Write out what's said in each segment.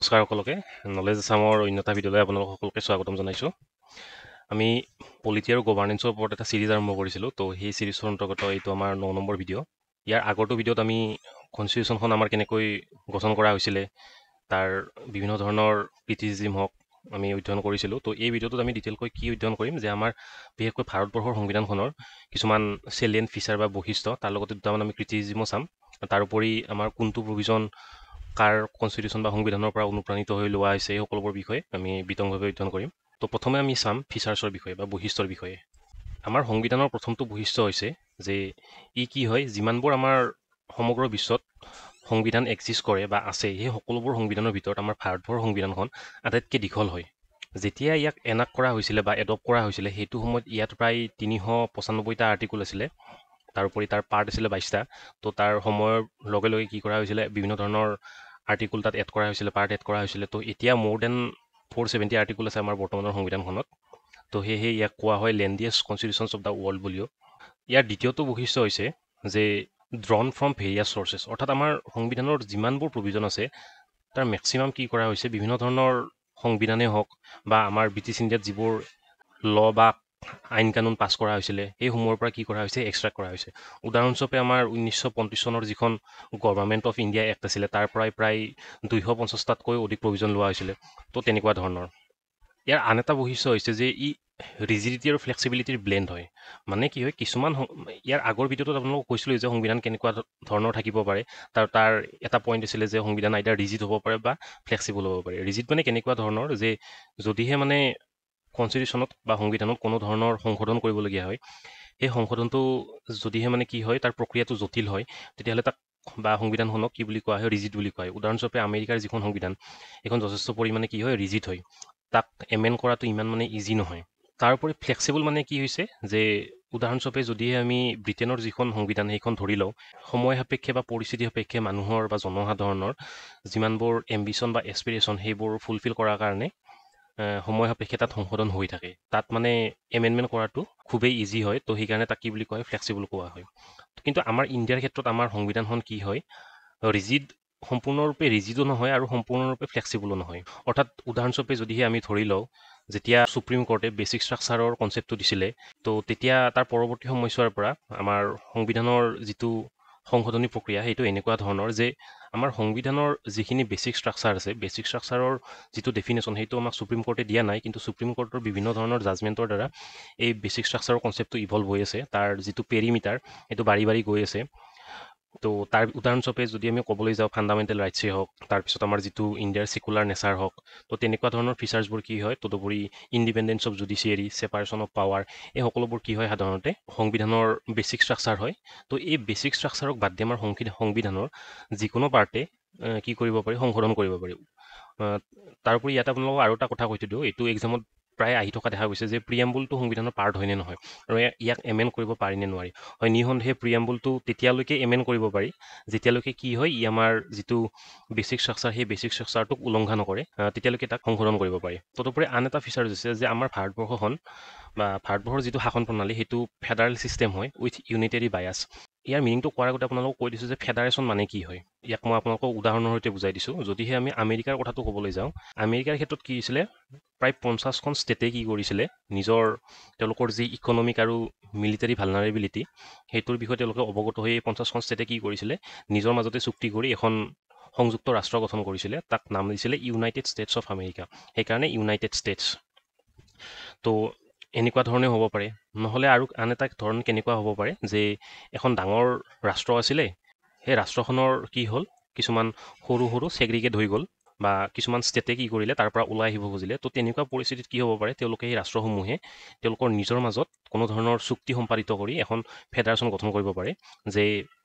নমস্কাৰ সকলোকে নলেজ আছামৰ অন্যতা ভিডিঅ'লৈ আপোনালোক সকলোকে স্বাগতম জনাইছোঁ। আমি পলিটি আৰু গভাৰ্নেন্সৰ ওপৰত এটা চিৰিজ আৰম্ভ কৰিছিলোঁ। তো সেই চিৰিজৰ অন্তৰ্গত এইটো আমাৰ 9 নম্বৰ ভিডিঅ'। ইয়াৰ আগৰটো ভিডিঅ'ত আমি কনষ্টিটিউশ্যনখন আমাৰ কেনেকৈ গঠন কৰা হৈছিলে তাৰ বিভিন্ন ধৰণৰ ক্ৰিটিচিজম হওক আমি অধ্যয়ন কৰিছিলোঁ। তো এই ভিডিঅ'টোত আমি ডিটেইলকৈ কি অধ্যয়ন কৰিম যে আমাৰ বিশেষকৈ ভাৰতবৰ্ষৰ সংবিধানখনৰ কিছুমান চেলিয়েণ্ট ফিচাৰ বা বৈশিষ্ট্য, তাৰ লগতে দুটামান আমি ক্ৰিটিচিজমো চাম। তাৰোপৰি আমাৰ কোনটো প্ৰভিজন কাৰ কনষ্টিটিউশ্যন বা সংবিধানৰ পৰা অনুপ্ৰাণিত হৈ লোৱা হৈছে এই সকলোবোৰ বিষয়ে আমি বিতংভাৱে অধ্যয়ন কৰিম। তো প্ৰথমে আমি চাম ফিচাৰ্ছৰ বিষয়ে বা বৈশিষ্ট্যৰ বিষয়ে। আমাৰ সংবিধানৰ প্ৰথমটো বৈশিষ্ট্য হৈছে যে ই কি হয়, যিমানবোৰ আমাৰ সমগ্ৰ বিশ্বত সংবিধান এক্সিষ্ট কৰে বা আছে, সেই সকলোবোৰ সংবিধানৰ ভিতৰত আমাৰ ভাৰতবৰ্ষৰ সংবিধানখন আটাইতকৈ দীঘল হয়। যেতিয়া ইয়াক এনাক্ট কৰা হৈছিলে বা এডপ্ট কৰা হৈছিলে সেইটো সময়ত ইয়াত প্ৰায় 395টা আৰ্টিকুল আছিলে। তাৰোপৰি তাৰ পাৰ্ট আছিলে 22টা। তো তাৰ সময়ৰ লগে লগে কি কৰা হৈছিলে, বিভিন্ন ধৰণৰ আৰ্টিকুল তাত এড কৰা হৈছিলে, পাৰ্ট এড কৰা হৈছিলে। তো এতিয়া মোৰ দেন 470 আৰ্টিকুল আছে আমাৰ বৰ্তমানৰ সংবিধানখনত। তো সেয়েহে ইয়াক কোৱা হয় লেণ্ডিয়েষ্ট কনষ্টিটিউশ্যনছ অফ দ্য ৱৰ্ল্ড বুলিও। ইয়াৰ দ্বিতীয়টো বৈশিষ্ট্য হৈছে যে ড্ৰন ফ্ৰম ভেৰিয়াছ চ'ৰ্চেছ, অৰ্থাৎ আমাৰ সংবিধানৰ যিমানবোৰ প্ৰভিজন আছে তাৰ মেক্সিমাম কি কৰা হৈছে, বিভিন্ন ধৰণৰ সংবিধানেই হওক বা আমাৰ ব্ৰিটিছ ইণ্ডিয়াত যিবোৰ ল বা আইন কানুন পাছ কৰা হৈছিলে সেইসমূহৰ পৰা কি কৰা হৈছে, এক্সট্ৰেক্ট কৰা হৈছে। উদাহৰণস্বৰূপে আমাৰ 1935 চনৰ যিখন গভৰ্ণমেণ্ট অফ ইণ্ডিয়া এক্ট আছিলে তাৰ পৰাই প্ৰায় 250টাতকৈ অধিক প্ৰভিজন লোৱা হৈছিলে। তো তেনেকুৱা ধৰণৰ। ইয়াৰ আন এটা বৈশিষ্ট্য হৈছে যে ই ৰিজিডিটি আৰু ফ্লেক্সিবিলিটিৰ ব্লেণ্ড হয়। মানে কি হয়, কিছুমান ইয়াৰ আগৰ ভিডিঅ'টোত আপোনালোকক কৈছিলোঁ যে সংবিধান কেনেকুৱা ধৰণৰ থাকিব পাৰে। তাৰ এটা পইণ্ট আছিলে যে সংবিধান আইদাৰ ৰিজিড হ'ব পাৰে বা ফ্লেক্সিবল হ'ব পাৰে। ৰিজিড মানে কেনেকুৱা ধৰণৰ যে যদিহে মানে কনষ্টিটিউশ্যনত বা সংবিধানত কোনো ধৰণৰ সংশোধন কৰিবলগীয়া হয়, সেই সংশোধনটো যদিহে মানে কি হয়, তাৰ প্ৰক্ৰিয়াটো জটিল হয়, তেতিয়াহ'লে তাক বা সংবিধানখনক কি বুলি কোৱা হয়, ৰিজিড বুলি কোৱা হয়। উদাহৰণস্বৰূপে আমেৰিকাৰ যিখন সংবিধান এইখন যথেষ্ট পৰিমাণে কি হয়, ৰিজিড হয়। তাক এমেণ্ড কৰাটো ইমান মানে ইজি নহয়। তাৰোপৰি ফ্লেক্সিবল মানে কি হৈছে যে উদাহৰণস্বৰূপে যদিহে আমি ব্ৰিটেইনৰ যিখন সংবিধান সেইখন ধৰি লওঁ, সময় সাপেক্ষে বা পৰিস্থিতি সাপেক্ষে মানুহৰ বা জনসাধাৰণৰ যিমানবোৰ এম্বিশ্যন বা এছপিৰেশ্যন সেইবোৰ ফুলফিল কৰাৰ কাৰণে সময় সাপেক্ষে তাত সংশোধন হৈ থাকে। তাত মানে এমেণ্ডমেণ্ট কৰাটো খুবেই ইজি হয়। তো সেইকাৰণে তাক কি বুলি কোৱা হয়, ফ্লেক্সিবল কোৱা হয়। কিন্তু আমাৰ ইণ্ডিয়াৰ ক্ষেত্ৰত আমাৰ সংবিধানখন কি হয়, ৰিজিড, সম্পূৰ্ণৰূপে ৰিজিডো নহয় আৰু সম্পূৰ্ণৰূপে ফ্লেক্সিবলো নহয়। অৰ্থাৎ উদাহৰণস্বৰূপে যদিহে আমি ধৰি লওঁ, যেতিয়া ছুপ্ৰিম কোৰ্টে বেছিক ষ্ট্ৰাকচাৰৰ কনচেপ্টটো দিছিলে, তো তেতিয়া তাৰ পৰৱৰ্তী সময়ছোৱাৰ পৰা আমাৰ সংবিধানৰ যিটো সংশোধনী প্ৰক্ৰিয়া সেইটো এনেকুৱা ধৰণৰ যে আমাৰ সংবিধানৰ যিখিনি বেছিক ষ্ট্ৰাকচাৰ আছে, বেছিক ষ্ট্ৰাকচাৰৰ যিটো ডেফিনেশ্যন সেইটো আমাক ছুপ্ৰিম কোৰ্টে দিয়া নাই, কিন্তু ছুপ্ৰিম কোৰ্টৰ বিভিন্ন ধৰণৰ জাজমেণ্টৰ দ্বাৰা এই বেছিক ষ্ট্ৰাকচাৰৰ কনচেপ্টটো ইভল্ভ হৈ আছে। তাৰ যিটো পেৰিমিটাৰ সেইটো বাঢ়ি বাঢ়ি গৈ আছে। তো তাৰ উদাহৰণস্বৰূপে যদি আমি ক'বলৈ যাওঁ, ফাণ্ডামেণ্টেল ৰাইটছেই হওক, তাৰপিছত আমাৰ যিটো ইণ্ডিয়াৰ ছেকুলাৰ নেচাৰ হওক, তো তেনেকুৱা ধৰণৰ ফিচাৰ্ছবোৰ কি হয়, তদুপৰি independence of judiciary, separation of power, এই সকলোবোৰ কি হয়, সাধাৰণতে সংবিধানৰ বেছিক ষ্ট্ৰাকচাৰ হয়। তো এই বেছিক ষ্ট্ৰাকচাৰক বাদ দি আমাৰ সংবিধানৰ যিকোনো পাৰ্টে কি কৰিব পাৰি, সংশোধন কৰিব পাৰি। তাৰোপৰি ইয়াতে আপোনালোকক আৰু এটা কথা কৈ থৈ দিওঁ, এইটো এক্সামত প্ৰায় আহি থকা দেখা গৈছে যে প্ৰিএম্বুলটো সংবিধানৰ পাৰ্ট হয়নে নহয় আৰু ইয়াক এমেণ্ড কৰিব পাৰি নে নোৱাৰি। হয়, নিঃসন্দেহে প্ৰিএম্বুলটো তেতিয়ালৈকে এমেণ্ড কৰিব পাৰি যেতিয়ালৈকে কি হয়, ই আমাৰ যিটো বেছিক ষ্ট্ৰাকচাৰ সেই বেছিক ষ্ট্ৰাকচাৰটোক উলংঘা নকৰে, তেতিয়ালৈকে তাক সংশোধন কৰিব পাৰি। তদুপৰি আন এটা ফিচাৰ হৈছে যে আমাৰ ভাৰতবৰ্ষখন বা ভাৰতবৰ্ষৰ যিটো শাসন প্ৰণালী সেইটো ফেডাৰেল ছিষ্টেম হয় উইথ ইউনিটেৰী বায়াছ। ইয়াৰ মিনিংটো কোৱাৰ আগতে আপোনালোকক কৈ দিছোঁ যে ফেডাৰেশ্যন মানে কি হয়। ইয়াক মই আপোনালোকক উদাহৰণৰ সৈতে বুজাই দিছোঁ। যদিহে আমি আমেৰিকাৰ কথাটো ক'বলৈ যাওঁ, আমেৰিকাৰ ক্ষেত্ৰত কি হৈছিলে, প্ৰায় 50খন ষ্টেটে কি কৰিছিলে, তেওঁলোকৰ যি ইকনমিক আৰু মিলিটাৰী ভালনাৰেবিলিটি সেইটোৰ বিষয়ে তেওঁলোকে অৱগত হৈ 50খন ষ্টেটে কি কৰিছিলে, নিজৰ মাজতে চুক্তি কৰি এখন সংযুক্ত ৰাষ্ট্ৰ গঠন কৰিছিলে। তাক নাম দিছিলে ইউনাইটেড ষ্টেটছ অফ আমেৰিকা, সেইকাৰণে ইউনাইটেড ষ্টেটছ। তো এনেকুৱা ধৰণে হ'ব পাৰে, নহ'লে আৰু আন এটা ধৰণ কেনেকুৱা হ'ব পাৰে যে এখন ডাঙৰ ৰাষ্ট্ৰ আছিলে, সেই ৰাষ্ট্ৰখনৰ কি হ'ল, কিছুমান সৰু সৰু ছেগ্ৰিগেট হৈ গ'ল বা কিছুমান ষ্টেটে কি কৰিলে তাৰ পৰা ওলাই আহিব খুজিলে। তো তেনেকুৱা পৰিস্থিতিত কি হ'ব পাৰে, তেওঁলোকে সেই ৰাষ্ট্ৰসমূহে তেওঁলোকৰ নিজৰ মাজত কোনো ধৰণৰ চুক্তি সম্পাদিত কৰি এখন ফেডাৰেশ্যন গঠন কৰিব পাৰে যে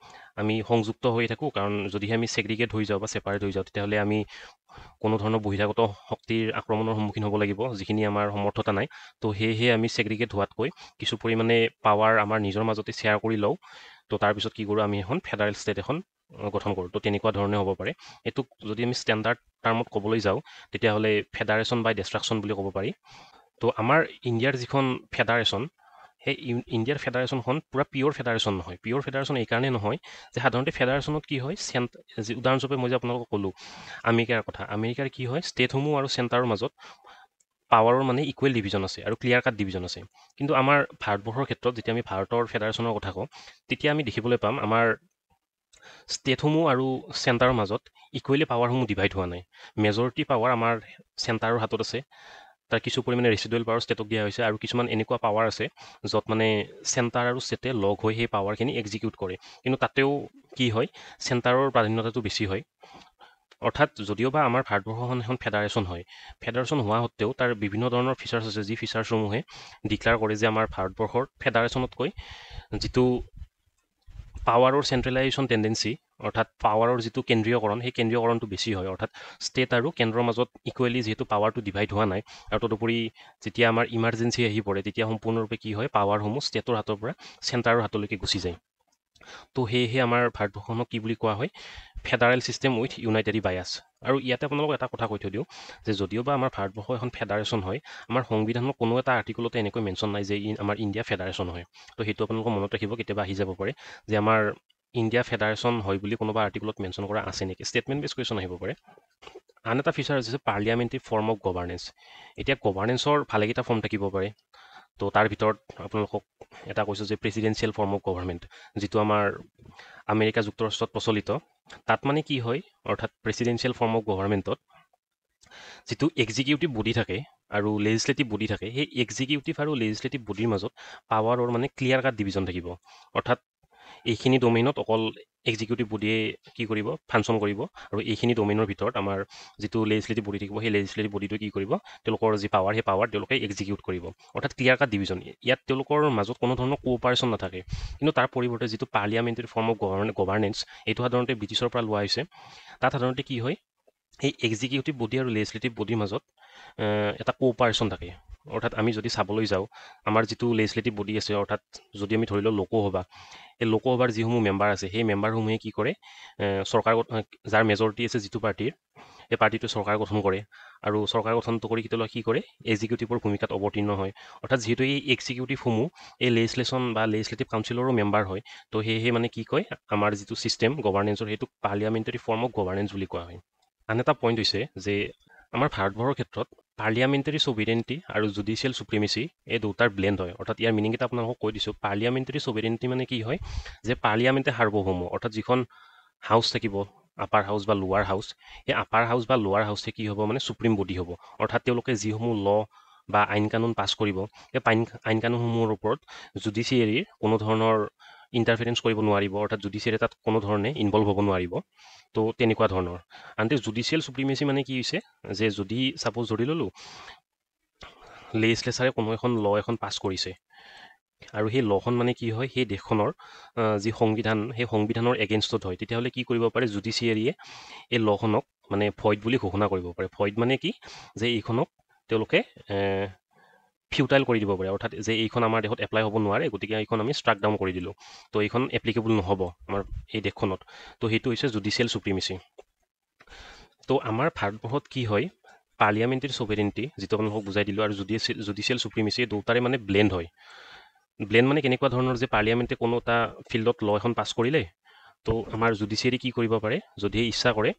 আমি সংযুক্ত হৈ থাকোঁ, কাৰণ যদিহে আমি ছেগ্ৰিগেট হৈ যাওঁ বা ছেপাৰেট হৈ যাওঁ তেতিয়াহ'লে আমি কোনো ধৰণৰ বহিৰাগত শক্তিৰ আক্ৰমণৰ সন্মুখীন হ'ব লাগিব, যিখিনি আমাৰ সমৰ্থতা নাই। তো সেয়েহে আমি ছেগ্ৰিগেট হোৱাতকৈ কিছু পৰিমাণে পাৱাৰ আমাৰ নিজৰ মাজতে শ্বেয়াৰ কৰি লওঁ। তো তাৰপিছত কি কৰোঁ, আমি এখন ফেডাৰেল ষ্টেট এখন গঠন কৰোঁ। তো তেনেকুৱা ধৰণে হ'ব পাৰে। এইটোক যদি আমি ষ্টেণ্ডাৰ্ড টাৰ্মত ক'বলৈ যাওঁ তেতিয়াহ'লে ফেডাৰেশ্যন বাই ডিষ্ট্ৰাকশ্যন বুলি ক'ব পাৰি। তো আমাৰ ইণ্ডিয়াৰ যিখন ফেডাৰেশ্যন, সেই ইণ্ডিয়াৰ ফেডাৰেশ্যনখন পূৰা পিয়'ৰ ফেডাৰেশ্যন নহয়। পিয়'ৰ ফেডাৰেশ্যন এইকাৰণে নহয় যে সাধাৰণতে ফেডাৰেশ্যনত কি হয় উদাহৰণস্বৰূপে মই যে আপোনালোকক ক'লোঁ আমেৰিকাৰ কথা, আমেৰিকাৰ কি হয় ষ্টেটসমূহ আৰু চেণ্টাৰৰ মাজত পাৱাৰৰ মানে ইকুৱেল ডিভিজন আছে আৰু ক্লিয়াৰ কাট ডিভিজন আছে। কিন্তু আমাৰ ভাৰতবৰ্ষৰ ক্ষেত্ৰত যেতিয়া আমি ভাৰতৰ ফেডাৰেশ্যনৰ কথা কওঁ তেতিয়া আমি দেখিবলৈ পাম আমাৰ ষ্টেটসমূহ আৰু চেণ্টাৰৰ মাজত ইকুৱেলি পাৱাৰসমূহ ডিভাইড হোৱা নাই। মেজৰিটি পাৱাৰ আমাৰ চেণ্টাৰৰ হাতত আছে, তাৰ কিছু পৰিমাণে ৰেচিডুৱেল পাৱাৰ ষ্টেটক দিয়া হৈছে আৰু কিছুমান এনেকুৱা পাৱাৰ আছে য'ত মানে চেণ্টাৰ আৰু ষ্টেটে লগ হৈ সেই পাৱাৰখিনি এক্সিকিউট কৰে। কিন্তু তাতেও কি হয় চেণ্টাৰৰ প্ৰাধান্যতাটো বেছি হয়। অৰ্থাৎ যদিওবা আমাৰ ভাৰতবৰ্ষখন এখন ফেডাৰেশ্যন হয়, ফেডাৰেশ্যন হোৱা সত্ত্বেও তাৰ বিভিন্ন ধৰণৰ ফিচাৰ্ছ আছে যি ফিচাৰ্ছসমূহে ডিক্লেয়াৰ কৰে যে আমাৰ ভাৰতবৰ্ষৰ ফেডাৰেশ্যনতকৈ যিটো পাৱাৰৰ চেন্ট্ৰেলাইজেশ্যন টেণ্ডেঞ্চি অৰ্থাৎ পাৱাৰৰ যিটো কেন্দ্ৰীয়কৰণ সেই কেন্দ্ৰীয়কৰণটো বেছি হয়। অৰ্থাৎ ষ্টেট আৰু কেন্দ্ৰৰ মাজত ইকুৱেলি যিহেতু পাৱাৰটো ডিভাইড হোৱা নাই আৰু তদুপৰি যেতিয়া আমাৰ ইমাৰ্জেঞ্চি আহি পৰে তেতিয়া সম্পূৰ্ণৰূপে কি হয় পাৱাৰসমূহ ষ্টেটৰ হাতৰ পৰা চেণ্টাৰৰ হাতলৈকে গুচি যায়। তো সেয়েহে আমাৰ ভাৰতবৰ্ষখনক কি বুলি কোৱা হয় federal system with United bias. আৰু ইয়াতে আপোনালোকক এটা কথা কৈ থৈ দিওঁ যে যদিওবা আমাৰ ভাৰতবৰ্ষ এখন ফেডাৰেশ্যন হয়, আমাৰ সংবিধানৰ কোনো এটা আৰ্টিকলতে এনেকৈ মেনশ্যন নাই যে আমাৰ ইণ্ডিয়া ফেডাৰেশ্যন হয়। তো সেইটো আপোনালোকক মনত ৰাখিব, কেতিয়াবা আহি যাব পাৰে যে আমাৰ ইণ্ডিয়া ফেডাৰেশ্যন হয় বুলি কোনোবা আৰ্টিকলত মেনশ্যন কৰা আছে নেকি, ষ্টেটমেণ্ট বেছ কুৱেশ্যন আহিব পাৰে। আন এটা ফিচাৰ হৈছে পাৰ্লিয়ামেণ্টাৰী ফৰ্ম অফ গভাৰ্নেন্স। এতিয়া গভাৰ্নেন্সৰ ভালেকেইটা ফৰ্ম থাকিব পাৰে। তো তাৰ ভিতৰত আপোনালোকক এটা কৈছোঁ যে প্ৰেচিডেঞ্চিয়েল ফৰ্ম অফ গভাৰ্ণমেণ্ট, যিটো আমাৰ আমেৰিকা যুক্তৰাষ্ট্ৰত প্ৰচলিত। তাত মানে কি হয় অৰ্থাৎ প্ৰেচিডেঞ্চিয়েল ফৰ্ম অফ গভাৰ্ণমেণ্টত যিটো এক্সিকিউটিভ বডি থাকে আৰু লেজিছলেটিভ বডি থাকে, সেই এক্সিকিউটিভ আৰু লেজিছলেটিভ বডিৰ মাজত পাৱাৰৰ মানে ক্লিয়াৰ কাট ডিভিজন থাকিব। অৰ্থাৎ এইখিনি ডমেইনত অকল এক্সিকিউটিভ বডিয়ে কি কৰিব ফাংচন কৰিব আৰু এইখিনি ডমেইনৰ ভিতৰত আমাৰ যিটো লেজিছলেটিভ বডি থাকিব সেই লেজিছলেটিভ বডিটো কি কৰিব তেওঁলোকৰ যি পাৱাৰ সেই পাৱাৰ তেওঁলোকে এক্সিকিউট কৰিব। অৰ্থাৎ ক্লিয়াৰ কাট ডিভিজন। ইয়াত তেওঁলোকৰ মাজত কোনো ধৰণৰ কোঅপাৰেশ্যন নাথাকে। কিন্তু তাৰ পৰিৱৰ্তে যিটো পাৰ্লিয়ামেণ্টাৰী ফৰ্ম অফ গভাৰ্নেন্স এইটো সাধাৰণতে ব্ৰিটিছৰ পৰা লোৱা হৈছে। তাত সাধাৰণতে কি হয় এই এক্সিকিউটিভ বডি আৰু লেজিছলেটিভ বডিৰ মাজত এটা কোঅপাৰেশ্যন থাকে। অৰ্থাৎ আমি যদি চাবলৈ যাওঁ আমাৰ যিটো লেজিছলেটিভ বডি আছে, অৰ্থাৎ যদি আমি ধৰি লওঁ লোকসভা, এই লোকসভাৰ যিসমূহ মেম্বাৰ আছে সেই মেম্বাৰসমূহে কি কৰে চৰকাৰ যাৰ মেজৰিটি আছে যিটো পাৰ্টীৰ সেই পাৰ্টিটোৱে চৰকাৰ গঠন কৰে আৰু চৰকাৰ গঠনটো কৰি কেতিয়াবা কি কৰে এক্সিকিউটিভৰ ভূমিকাত অৱতীৰ্ণ হয়। অৰ্থাৎ যিহেতু এই এক্সিকিউটিভসমূহ এই লেজিছলেশ্যন বা লেজিছলেটিভ কাউঞ্চিলৰো মেম্বাৰ হয়, তো সেয়েহে মানে কি কয় আমাৰ যিটো ছিষ্টেম গভাৰ্নেন্সৰ সেইটোক পাৰ্লিয়ামেণ্টাৰী ফৰ্ম অফ গভাৰ্নেন্স বুলি কোৱা হয়। আন এটা পইণ্ট হৈছে যে আমাৰ ভাৰতবৰ্ষৰ ক্ষেত্ৰত পাৰ্লিয়ামেণ্টাৰী ছ'ভেৰেণ্টি আৰু জুডিচিয়েল ছুপ্ৰিমেচি এই দুটাৰ ব্লেণ্ড হয়। অৰ্থাৎ ইয়াৰ মিনিং এটা আপোনালোকক কৈ দিছোঁ। পাৰ্লিয়ামেণ্টাৰী ছ'ভেৰেণ্টি মানে কি হয় যে পাৰ্লিয়ামেণ্টে সাৰ্বভৌম, অৰ্থাৎ যিখন হাউচ থাকিব আপাৰ হাউচ বা লোৱাৰ হাউচ, সেই আপাৰ হাউচ বা লোৱাৰ হাউচে কি হ'ব মানে ছুপ্ৰিম বডি হ'ব। অৰ্থাৎ তেওঁলোকে যিসমূহ ল বা আইন কানুন পাছ কৰিব সেই আইন কানুনসমূহৰ ওপৰত জুডিচিয়েৰীৰ কোনো ধৰণৰ ইণ্টাৰফেৰেঞ্চ কৰিব নোৱাৰিব। অৰ্থাৎ জুডিচিয়েৰী তাত কোনো ধৰণে ইনভল্ভ হ'ব নোৱাৰিব। তো তেনেকুৱা ধৰণৰ। আনহাতে জুডিচিয়েল ছুপ্ৰিমেচি মানে কি হৈছে যে যদি ছাপ'জ ধৰি ল'লোঁ লেজিছলেচাৰে কোনো এখন ল এখন পাছ কৰিছে আৰু সেই লখন মানে কি হয় সেই দেশখনৰ যি সংবিধান সেই সংবিধানৰ এগেইনষ্টত হয়, তেতিয়াহ'লে কি কৰিব পাৰে জুডিচিয়েৰীয়ে এই লখনক মানে ভইড বুলি ঘোষণা কৰিব পাৰে। ভইড মানে কি যে এইখনক তেওঁলোকে ফিউটাইল কৰি দিব পাৰে। অৰ্থাৎ যে এইখন আমাৰ দেশত এপ্লাই হ'ব নোৱাৰে, গতিকে এইখন আমি ষ্ট্ৰাক ডাউন কৰি দিলোঁ, তো এইখন এপ্লিকেবল নহ'ব আমাৰ এই দেশখনত। তো সেইটো হৈছে জুডিচিয়েল ছুপ্ৰিমেচি। তো আমাৰ ভাৰতবৰ্ষত কি হয় পাৰ্লিয়ামেণ্টাৰী ছ'ভেৰেণ্টি যিটো আপোনালোকক বুজাই দিলোঁ আৰু জুডিচিয়েল ছুপ্ৰিমেচি দুটাৰে মানে ব্লেণ্ড হয়। ব্লেণ্ড মানে কেনেকুৱা ধৰণৰ যে পাৰ্লিয়ামেণ্টে কোনো এটা ফিল্ডত ল এখন পাছ কৰিলে, তো আমাৰ জুডিচিয়েৰী কি কৰিব পাৰে যদিহে ইচ্ছা কৰে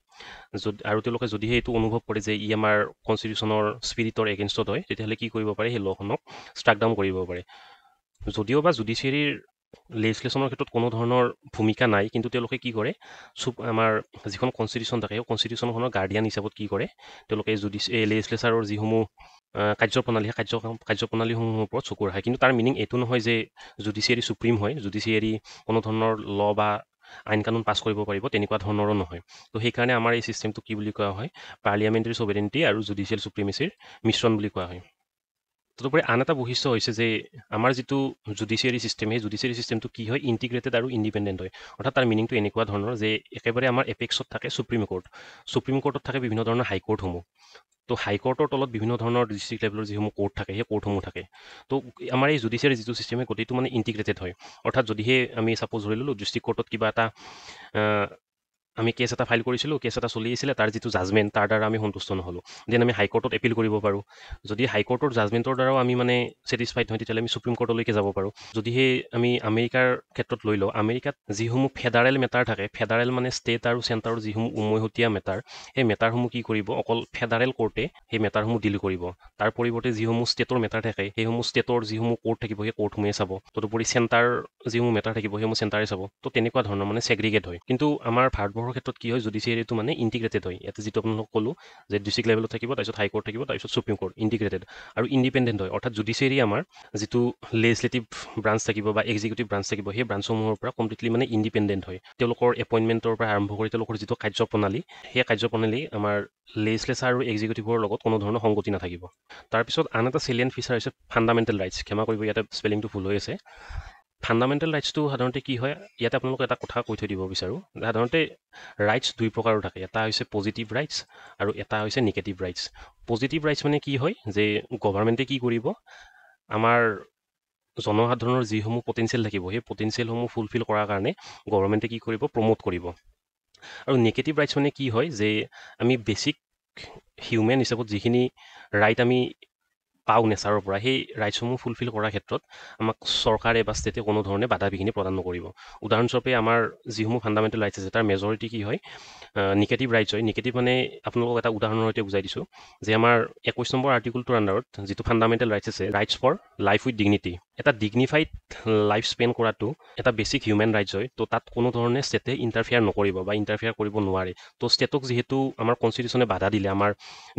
আৰু তেওঁলোকে যদিহে এইটো অনুভৱ কৰে যে ই আমাৰ কনষ্টিটিউশ্যনৰ স্পিৰিটৰ এগেইনষ্টত হয়, তেতিয়াহ'লে কি কৰিব পাৰে সেই লখনক ষ্ট্ৰাক ডাউন কৰিব পাৰে। যদিও বা জুডিচিয়েৰীৰ লেজিছলেশ্যনৰ ক্ষেত্ৰত কোনো ধৰণৰ ভূমিকা নাই, কিন্তু তেওঁলোকে কি কৰে আমাৰ যিখন কনষ্টিটিউশ্যন থাকে সেই কনষ্টিটিউশ্যনখনৰ গাৰ্ডিয়ান হিচাপত কি কৰে তেওঁলোকে লেজিছলেচাৰৰ যিসমূহ কাৰ্যপ্ৰণালী সেই কাৰ্যপ্ৰণালীসমূহৰ ওপৰত চকু ৰাখে। কিন্তু তাৰ মিনিং এইটো নহয় যে জুডিচিয়েৰী ছুপ্ৰিম হয়, জুডিচিয়েৰী কোনো ধৰণৰ ল বা আইন কানুন পাছ কৰিব পাৰিব, তেনেকুৱা ধৰণৰো নহয়। তো সেইকাৰণে আমাৰ এই ছিষ্টেমটো কি বুলি কোৱা হয় পাৰ্লিয়ামেণ্টাৰী ছ'ভেৰেণ্টি আৰু জুডিচিয়েল ছুপ্ৰিমেচিৰ মিশ্ৰণ বুলি কোৱা হয়। তদুপৰি আন এটা বৈশিষ্ট্য হৈছে যে আমাৰ যিটো জুডিচিয়েৰী ছিষ্টেম সেই জুডিচিয়েৰী ছিষ্টেমটো কি হয় ইণ্টিগ্ৰেটেড আৰু ইণ্ডিপেণ্ডেণ্ট হয়। অৰ্থাৎ তাৰ মিনিংটো এনেকুৱা ধৰণৰ যে একেবাৰে আমাৰ এপেক্সত থাকে ছুপ্ৰিম কোৰ্ট, ছুপ্ৰিম কোৰ্টত থাকে বিভিন্ন ধৰণৰ হাইকোৰ্টসমূহ, তো হাইকোৰ্টৰ তলত বিভিন্ন ধৰণৰ ডিষ্ট্ৰিক্ট লেভেলৰ যিসমূহ কোৰ্ট থাকে সেই কোৰ্টসমূহ থাকে। তো আমাৰ এই জুডিচিয়াৰী যিটো ছিষ্টেম সেই গোটেইটো মানে ইণ্টিগ্ৰেটেড হয়। অৰ্থাৎ যদিহে আমি ছাপ'জ ধৰি ল'লোঁ ডিষ্ট্ৰিক্ট কোৰ্টত কিবা এটা আমি কেছ এটা ফাইল কৰিছিলোঁ, কেছ এটা চলি আছিলে, তাৰ যিটো জাজমেণ্ট তাৰ দ্বাৰা আমি সন্তুষ্ট নহ'লোঁ, দেন আমি হাইকোৰ্টত এপিল কৰিব পাৰোঁ। যদি হাইকোৰ্টৰ জাজমেণ্টৰ দ্বাৰাও আমি মানে ছেটিছফাইড নহয়, তেতিয়াহ'লে আমি সুপ্ৰিম কোৰ্টলৈকে যাব পাৰোঁ। যদিহে আমি আমেৰিকাৰ ক্ষেত্ৰত লৈ লওঁ, আমেৰিকাত যিসমূহ ফেডাৰেল মেটাৰ থাকে, ফেডাৰেল মানে ষ্টেট আৰু চেণ্টাৰৰ যিসমূহ উমৈহতীয়া মেটাৰ, সেই মেটাৰসমূহ কি কৰিব, অকল ফেডাৰেল কোৰ্টে সেই মেটাৰসমূহ ডিল কৰিব। তাৰ পৰিৱৰ্তে যিসমূহ ষ্টেটৰ মেটাৰ থাকে, সেইসমূহ ষ্টেটৰ যিসমূহ কোৰ্ট থাকিব, সেই কোৰ্টসমূহে চাব। তদুপৰি চেণ্টাৰ যিসমূহ মেটাৰ থাকিব, সেইসমূহ চেণ্টাৰে চাব। তো তেনেকুৱা ধৰণৰ মানে ছেগ্ৰিগেট হয়। কিন্তু আমাৰ ভাৰতবৰ্ষৰ ক্ষেত্ৰত কি হয়, জুডিচিয়াৰীটো মানে ইণ্টিগ্ৰেটেড হয়। ইয়াতে যিটো আপোনালোকক ক'লোঁ যে ডিষ্ট্ৰিক্ট লেভেলত থাকিব, তাৰপিছত হাইকোৰ্ট থাকিব, তাৰপিছত সুপ্ৰিম কোৰ্ট, ইণ্টিগ্ৰেটেড আৰু ইণ্ডিপেণ্ডেণ্ট হয়। অৰ্থাৎ জুডিচিয়াৰী আমাৰ যিটো লেজিছলেটিভ ব্ৰাঞ্চ থাকিব বা এক্সিকিউটিভ ব্ৰাঞ্চ থাকিব, সেই ব্ৰাঞ্চসমূহৰ পৰা কমপ্লিটলি মানে ইণ্ডিপেণ্ডেণ্ট হয়। তেওঁলোকৰ এপইণ্টমেণ্টৰ পৰা আৰম্ভ কৰি তেওঁলোকৰ যিটো কাৰ্যপ্ৰণালী, সেই কাৰ্যপ্ৰণালী আমাৰ লেজিছলেচাৰ আৰু এক্সিকিউটিভৰ লগত কোনো ধৰণৰ সংগতি নাথাকিব। তাৰপিছত আন এটা চেলিয়েণ্ট ফিচাৰ হৈছে ফাণ্ডামেণ্টেল ৰাইটছ। ক্ষমা কৰিব, ইয়াতে স্পেলিংটো ভুল হৈ আছে। ফাণ্ডামেণ্টেল ৰাইটছটো সাধাৰণতে কি হয়, ইয়াতে আপোনালোকক এটা কথা কৈ থৈ দিব বিচাৰোঁ। সাধাৰণতে ৰাইটছ দুই প্ৰকাৰৰ থাকে। এটা হৈছে পজিটিভ ৰাইটছ আৰু এটা হৈছে নিগেটিভ ৰাইটছ। পজিটিভ ৰাইটছ মানে কি হয়, যে গভাৰ্ণমেণ্টে কি কৰিব, আমাৰ জনসাধাৰণৰ যিসমূহ পটেঞ্চিয়েল থাকিব, সেই পটেঞ্চিয়েলসমূহ ফুলফিল কৰাৰ কাৰণে গভৰ্ণমেণ্টে কি কৰিব, প্ৰমোট কৰিব। আৰু নিগেটিভ ৰাইটছ মানে কি হয়, যে আমি বেছিক হিউমেন হিচাপত যিখিনি ৰাইট আমি পাওঁ নেচাৰৰ পৰা, সেই ৰাইটছসমূহ ফুলফিল কৰাৰ ক্ষেত্ৰত আমাক চৰকাৰে বা ষ্টেটে কোনো ধৰণে বাধা বিঘিনি প্ৰদান নকৰিব। উদাহৰণস্বৰূপে আমাৰ যিসমূহ ফাণ্ডামেণ্টেল ৰাইটছ আছে, তাৰ মেজৰিটি কি হয়, নিগেটিভ ৰাইটছ হয়। নিগেটিভ মানে আপোনালোকক এটা উদাহৰণৰ সৈতে বুজাই দিছোঁ, যে আমাৰ 21 নম্বৰ আৰ্টিকুলটোৰ আণ্ডাৰত যিটো ফাণ্ডামেণ্টেল ৰাইটছ আছে, rights for life with dignity, এটা ডিগনিফাইড লাইফ স্পেন কৰাটো এটা বেছিক হিউমেন ৰাইটছ হয়। তো তাত কোনো ধৰণে ষ্টেটে ইণ্টাৰফেয়াৰ নকৰিব বা ইণ্টাৰফেয়াৰ কৰিব নোৱাৰে। তো ষ্টেটক যিহেতু আমাৰ কনষ্টিটিউশ্যনে বাধা দিলে আমাৰ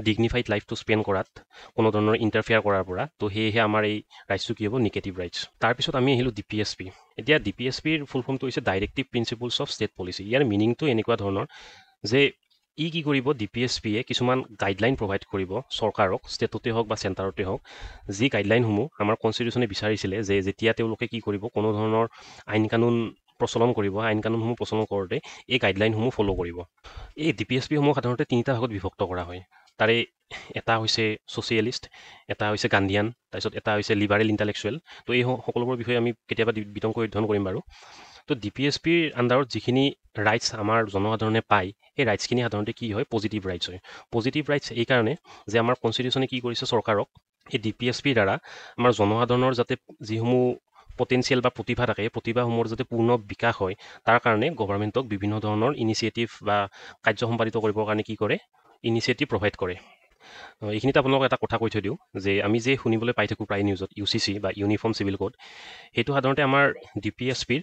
ডিগনিফাইড লাইফটো স্পেণ্ড কৰাত কোনো ধৰণৰ ইণ্টাৰফেয়াৰ কৰাৰ পৰা, তো সেয়েহে আমাৰ এই ৰাইটছটো কি হ'ব, নিগেটিভ ৰাইটছ। তাৰপিছত আমি আহিলোঁ DPSP। এতিয়া DPSPৰ ফুল ফৰ্মটো হৈছে directive principles of state policy. ইয়াৰ মিনিংটো এনেকুৱা ধৰণৰ, যে ই কি কৰিব, DPSPয়ে কিছুমান গাইডলাইন প্ৰভাইড কৰিব চৰকাৰক, ষ্টেটতে হওক বা চেণ্টাৰতে হওক, যি গাইডলাইনসমূহ আমাৰ কনষ্টিটিউশ্যনে বিচাৰিছিলে, যে যেতিয়া তেওঁলোকে কি কৰিব, কোনো ধৰণৰ আইন কানুন প্ৰচলন কৰিব, আইন কানুনসমূহ প্ৰচলন কৰোঁতে এই গাইডলাইনসমূহ ফ'ল' কৰিব। এই DPSPসমূহ সাধাৰণতে তিনিটা ভাগত বিভক্ত কৰা হয়। তাৰে এটা হৈছে ছ'চিয়েলিষ্ট, এটা হৈছে গান্ধীয়ান, তাৰপিছত এটা হৈছে লিবাৰেল ইণ্টেলেকচুৱেল। তো এই সকলোবোৰ বিষয়ে আমি কেতিয়াবা বিতংকৈ অধ্যয়ন কৰিম বাৰু। তো DPSPৰ আণ্ডাৰত যিখিনি ৰাইটছ আমাৰ জনসাধাৰণে পায়, সেই ৰাইটছখিনি সাধাৰণতে কি হয়, পজিটিভ ৰাইটছ হয়। পজিটিভ ৰাইটছ এইকাৰণে যে আমাৰ কনষ্টিটিউশ্যনে কি কৰিছে, চৰকাৰক এই DPSPৰ দ্বাৰা আমাৰ জনসাধাৰণৰ যাতে যিসমূহ পটেঞ্চিয়েল বা প্ৰতিভা থাকে, এই প্ৰতিভাসমূহৰ যাতে পূৰ্ণ বিকাশ হয়, তাৰ কাৰণে গভৰ্ণমেণ্টক বিভিন্ন ধৰণৰ ইনিচিয়েটিভ বা কাৰ্য সম্পাদিত কৰিবৰ কাৰণে কি কৰে, ইনিচিয়েটিভ প্ৰভাইড কৰে। এইখিনিতে আপোনালোকক এটা কথা কৈ থৈ দিওঁ, যে আমি যে শুনিবলৈ পাই থাকোঁ প্ৰায় নিউজত, UCC বা ইউনিফৰ্ম চিভিল কোড, সেইটো সাধাৰণতে আমাৰ DPSPৰ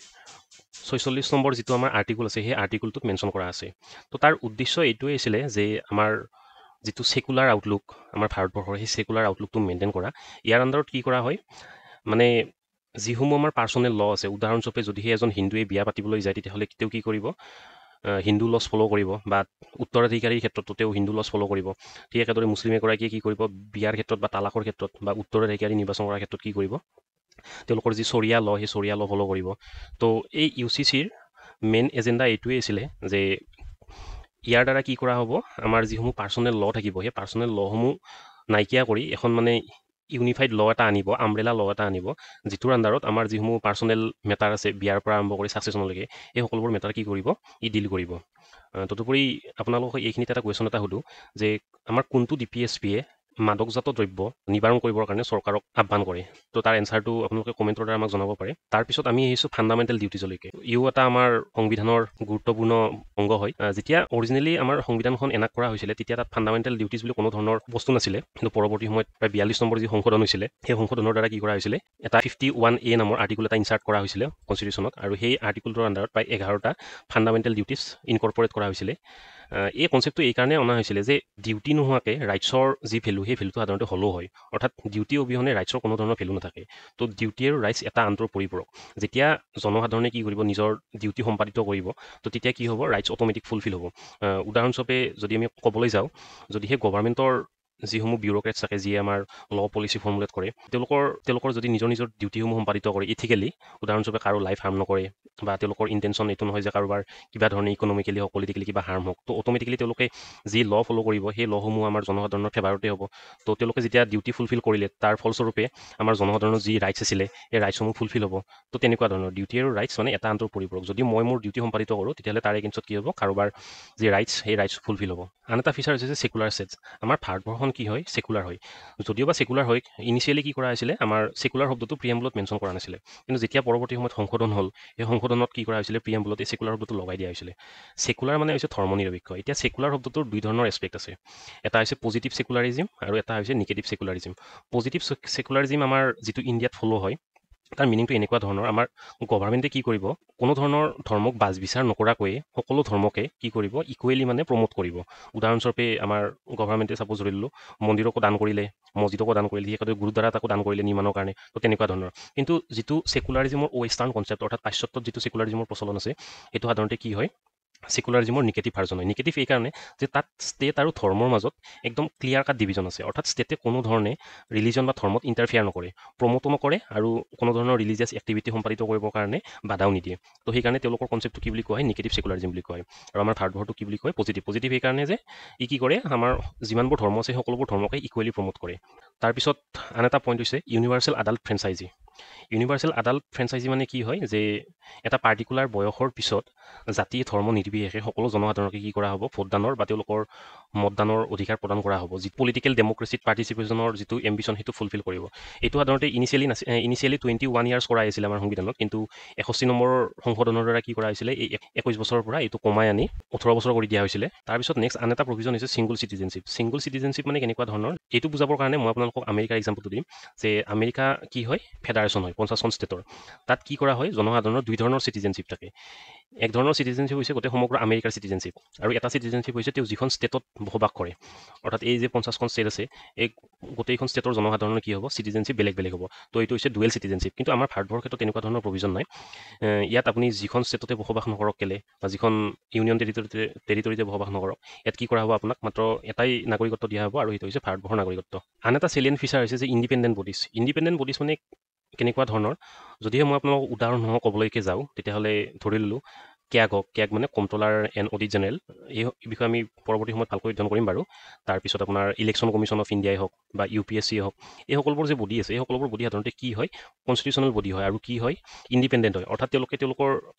46 নম্বৰ যিটো আমাৰ আৰ্টিকুল আছে, সেই আৰ্টিকুলটোত মেনশ্যন কৰা আছে। তো তাৰ উদ্দেশ্য এইটোৱেই আছিলে, যে আমাৰ যিটো ছেকুলাৰ আউটলুক আমাৰ ভাৰতবৰ্ষৰ, সেই ছেকুলাৰ আউটলুকটো মেইনটেইন কৰা। ইয়াৰ আণ্ডাৰত কি কৰা হয়, মানে যিসমূহ আমাৰ পাৰ্চনেল ল আছে, উদাহৰণস্বৰূপে যদিহে এজন হিন্দুৱে বিয়া পাতিবলৈ যায়, তেতিয়াহ'লে তেওঁ কি কৰিব, হিন্দু লজ ফ'ল' কৰিব, বা উত্তৰাধিকাৰীৰ ক্ষেত্ৰতো তেওঁ হিন্দু লজ ফ'ল' কৰিব। ঠিক একেদৰে মুছলিম এগৰাকীয়ে কি কৰিব, বিয়াৰ ক্ষেত্ৰত বা তালাকৰ ক্ষেত্ৰত বা উত্তৰাধিকাৰী নিৰ্বাচন কৰাৰ ক্ষেত্ৰত কি কৰিব, তেওঁলোকৰ যি চৰিয়া ল, সেই চৰিয়া ল ফ'ল' কৰিব। তো এই UCCৰ মেইন এজেণ্ডা এইটোৱেই আছিলে, যে ইয়াৰ দ্বাৰা কি কৰা হ'ব, আমাৰ যিসমূহ পাৰ্চনেল ল থাকিব, সেই পাৰ্চনেল লসমূহ নাইকিয়া কৰি এখন মানে ইউনিফাইড ল এটা আনিব, আমব্ৰেলা ল এটা আনিব, যিটোৰ আণ্ডাৰত আমাৰ যিসমূহ পাৰ্চনেল মেটাৰ আছে, বিয়াৰ পৰা আৰম্ভ কৰি ছাকচেছনলৈকে, এই সকলোবোৰ মেটাৰ কি কৰিব, ই ডিল কৰিব। তদুপৰি আপোনালোকক এইখিনিত এটা কুৱেশ্যন এটা সুধোঁ, যে আমাৰ কোনটো DPSPয়ে মাদকজাত দ্ৰব্য নিবাৰণ কৰিবৰ কাৰণে চৰকাৰক আহ্বান কৰে। তো তাৰ এনচাৰটো আপোনালোকে কমেণ্টৰ দ্বাৰা আমাক জনাব পাৰে। তাৰপিছত আমি আহিছোঁ ফাণ্ডামেণ্টেল ডিউটিজলৈকে। ইও এটা আমাৰ সংবিধানৰ গুৰুত্বপূৰ্ণ অংগ হয়। যেতিয়া অৰিজিনেলি আমাৰ সংবিধানখন এনাক্ট কৰা হৈছিলে, তেতিয়া তাত ফাণ্ডামেণ্টেল ডিউটিজ বুলি কোনো ধৰণৰ বস্তু নাছিলে। কিন্তু পৰৱৰ্তী সময়ত প্ৰায় 42 নম্বৰ যি সংশোধন হৈছিলে, সেই সংশোধনৰ দ্বাৰা কি কৰা হৈছিলে, এটা 51A নামৰ আৰ্টিকুল এটা ইনচাৰ্ট কৰা হৈছিলে কনষ্টিটিউশ্যনত, আৰু সেই আৰ্টিকুলটোৰ আণ্ডাৰত প্ৰায় 11টা ফাণ্ডামেণ্টেল ডিউটিজ ইনকৰ্পৰেট কৰা হৈছিলে। এই কনচেপ্টটো এইকাৰণে অনা হৈছিলে, যে ডিউটি নোহোৱাকৈ ৰাইটছৰ যি ভেলু, সেই ভেলুটো সাধাৰণতে হ'লো হয়। অৰ্থাৎ ডিউটি অবিহনে ৰাইটছৰ কোনো ধৰণৰ ভেলু নাথাকে। তো ডিউটি আৰু ৰাইটছ এটা আনটোৰ পৰিপূৰক। যেতিয়া জনসাধাৰণে কি কৰিব, নিজৰ ডিউটি সম্পাদিত কৰিব, তো তেতিয়া কি হ'ব, ৰাইটছ অট'মেটিক ফুলফিল হ'ব। উদাহৰণস্বৰূপে যদি আমি ক'বলৈ যাওঁ, যদিহে গভৰ্ণমেণ্টৰ যিসমূহ বিউৰ'ক্ৰেটছ থাকে যিয়ে আমাৰ ল' পলিচি ফৰ্মুলেট কৰে তেওঁলোকৰ যদি নিজৰ ডিউটিসমূহ সম্পাদিত কৰে ইথিকেলি, উদাহৰণস্বৰূপে কাৰো লাইফ হাৰ্ম নকৰে বা তেওঁলোকৰ ইণ্টেনশ্যন এইটো নহয় যে কাৰোবাৰ কিবা ধৰণে ইকনমিকেলি হওক পলিটিকেলি কিবা হাৰ্ম হওক, তো অট'মেটিকেলি তেওঁলোকে যি ল' ফ'ল' কৰিব সেই লসমূহ আমাৰ জনসাধাৰণৰ ফেভাৰতে হ'ব। তো তেওঁলোকে যেতিয়া ডিউটি ফুলফিল কৰিলে তাৰ ফলস্বৰূপে আমাৰ জনসাধাৰণৰ যি ৰাইটছ আছিলে সেই ৰাইটছসমূহ ফুলফিল হ'ব। তো তেনেকুৱা ধৰণৰ ডিউটি আৰু ৰাইটছ মানে এটা আনটোৰ পৰিপূৰক। যদি মই মোৰ ডিউটি সম্পাদিত কৰোঁ তেতিয়াহ'লে তাৰ এগেইনষ্টত কি হ'ব, কাৰোবাৰ যি ৰাইটছ সেই ৰাইটছ ফুলফিল হ'ব। আন এটা ফিচাৰ হৈছে যে ছেকুলাৰ ষ্টেটছ। আমাৰ ভাৰতবৰ্ষখন কি হয়, ছেকুলাৰ হয়। যদিও বা ছেকুলাৰ হয়, ইনিচিয়েলি কি কৰা হৈছিলে, আমাৰ ছেকুলাৰ শব্দটো প্ৰিএম্বুলত মেনশ্যন কৰা নাছিলে, কিন্তু যেতিয়া পৰৱৰ্তী সময়ত সংশোধন হ'ল সেই সংশোধনত কি কৰা হৈছিলে, প্ৰিএম্বুলত এই ছেকুলাৰ শব্দটো লগাই দিয়া হৈছিলে। ছেকুলাৰ মানে হৈছে ধৰ্মনিৰপেক্ষ। এতিয়া ছেকুলাৰ শব্দটোৰ দুই ধৰণৰ এছপেক্ট আছে, এটা হৈছে পজিটিভ ছেকুলাৰিজিম আৰু এটা হৈছে নিগেটিভ ছেকুলাৰিজিম। পজিটিভ ছেকুলাৰিজিম আমাৰ যিটো ইণ্ডিয়াত ফ'ল' হয় তাৰ মিনিংটো এনেকুৱা ধৰণৰ, আমাৰ গভাৰ্মেণ্টে কি কৰিব, কোনো ধৰণৰ ধৰ্মক বাছ বিচাৰ নকৰাকৈয়ে সকলো ধৰ্মকে কি কৰিব, ইকুৱেলি মানে প্ৰমোট কৰিব। উদাহৰণস্বৰূপে আমাৰ গভাৰ্মেণ্টে চাপ'জ ধৰি ল'লোঁ মন্দিৰকো দান কৰিলে, মছজিদকো দান কৰিলে, সেই গুৰুদ্বাৰা তাকো দান কৰিলে নিৰ্মাণৰ কাৰণে, তো তেনেকুৱা ধৰণৰ। কিন্তু যিটো ছেকুলাৰিজিমৰ ৱেষ্টাৰ্ণ কনচেপ্ট, অৰ্থাৎ পাশ্চাত্যত যিটো ছেকুলাৰিজিমৰ প্ৰচলন আছে, সেইটো সাধাৰণতে কি হয়, ছেকুলাৰিজিমৰ নিগেটিভ ভাৰ্জন হয়। নিগেটিভ এইকাৰণে যে তাত ষ্টেট আৰু ধৰ্মৰ মাজত একদম ক্লিয়াৰ কাট ডিভিজন আছে, অৰ্থাৎ ষ্টেটে কোনো ধৰণে ৰিলিজন বা ধৰ্মত ইণ্টাৰফেয়াৰ নকৰে, প্ৰমোটো নকৰে আৰু কোনো ধৰণৰ ৰিলিজিয়াছ এক্টিভিটি সম্পাদিত কৰিবৰ কাৰণে বাধাও নিদিয়ে। তো সেইকাৰণে তেওঁলোকৰ কনচেপ্টটো কি বুলি কোৱা হয়, নিগেটিভ ছেকুলাৰিজিম বুলি কোৱা হয়। আৰু আমাৰ ভাৰতবৰ্ষটো কি বুলি কয়, পজিটিভ সেইকাৰণে যে ই কি কৰে, আমাৰ যিমানবোৰ ধৰ্ম আছে সকলোবোৰ ধৰ্মকে ইকুৱেলি প্ৰমোট কৰে। তাৰপিছত আন এটা পইণ্ট হৈছে universal adult franchise. Universal adult franchise মানে কি হয়, যে এটা পাৰ্টিকুলাৰ বয়সৰ পিছত জাতি ধৰ্ম নিৰ্বিশেষে সকলো জনসাধাৰণকে কি কৰা হ'ব, ভোটদানৰ বা তেওঁলোকৰ মতদানৰ অধিকাৰ প্ৰদান কৰা হ'ব, যি পলিটিকেল ডেম'ক্ৰেচিত পাৰ্টিচিপেশ্যনৰ যিটো এম্বিশ্যন সেইটো ফুলফিল কৰিব। এইটো সাধাৰণতে ইনিচিয়েলি 21 ইয়াৰ্ছ কৰা হৈছিলে আমাৰ সংবিধানত, কিন্তু 61 নম্বৰ সংশোধনৰ দ্বাৰা কি কৰা হৈছিলে, এই 21 বছৰৰ পৰা এইটো কমাই আনি 18 বছৰ কৰি দিয়া হৈছিলে। তাৰপিছত নেক্সট আন এটা প্ৰভিজন হৈছে ছিংগল চিটিজেনশ্বিপ। ছিংগল চিটিজেনশ্বিপ মানে কেনেকুৱা ধৰণৰ, এইটো বুজাবৰ কাৰণে মই আপোনালোকক আমেৰিকাৰ এক্সাম্পলটো দিম, যে আমেৰিকা কি হয়, ফেডাৰেশ্যন হয় 50খন ষ্টেটৰ। তাত কি কৰা হয়, জনসাধাৰণৰ দুই ধৰণৰ চিটিজেনশ্বিপ থাকে। এক ধৰণৰ চিটিজেনশ্বিপ হৈছে গোটেই সমগ্ৰ আমেৰিকাৰ চিটিজেনশ্বিপ, আৰু এটা চিটিজেনশ্বিপ হৈছে তেওঁ যিখন ষ্টেটত বসবাস কৰে। অৰ্থাৎ এই যে 50খন ষ্টেট আছে, এই গোটেইখন ষ্টেটৰ জনসাধাৰণৰ কি হ'ব, চিটিজেনশ্বিপ বেলেগ বেলেগ হ'ব। তো এইটো হৈছে ডুৱেল চিটিজেনশ্বিপ। কিন্তু আমাৰ ভাৰতবৰ্ষৰ ক্ষেত্ৰত তেনেকুৱা ধৰণৰ প্ৰভিজন নাই। ইয়াত আপুনি যিখন ষ্টেটতে বসবাস নকৰক কেলে, বা যিখন ইউনিয়ন টেৰিটৰিতে বসবাস নকৰক, ইয়াত কি কৰা হ'ব, আপোনাক মাত্ৰ এটাই নাগৰিকত্ব দিয়া হ'ব, আৰু সেইটো হৈছে ভাৰতবৰ্ষৰ নাগৰিকত্ব। আন এটা চেলিয়েণ্ট ফিচাৰ হৈছে যে ইণ্ডিপেণ্ডেণ্ট বডিজ। ইণ্ডিপেণ্ডেণ্ট বডিজ মানে কেনেকুৱা ধৰণৰ, যদিহে মই আপোনালোকক উদাহৰণসমূহ ক'বলৈকে যাওঁ, তেতিয়াহ'লে ধৰি ল'লোঁ কেগ মানে কণ্ট্ৰলাৰ এণ্ড অডিট জেনেৰেল। এই বিষয়ে আমি পৰৱৰ্তী সময়ত ভালকৈ অধ্যয়ন কৰিম বাৰু। তাৰপিছত আপোনাৰ ইলেকশ্যন কমিশ্যন অফ ইণ্ডিয়াই হওক বা UPSC হওক, এই সকলোবোৰ যে বডি আছে, এই সকলোবোৰ বডি সাধাৰণতে কি হয়, কনষ্টিটিউচনেল বডি হয়, আৰু কি হয়, ইণ্ডিপেণ্ডেণ্ট হয়। অৰ্থাৎ তেওঁলোকৰ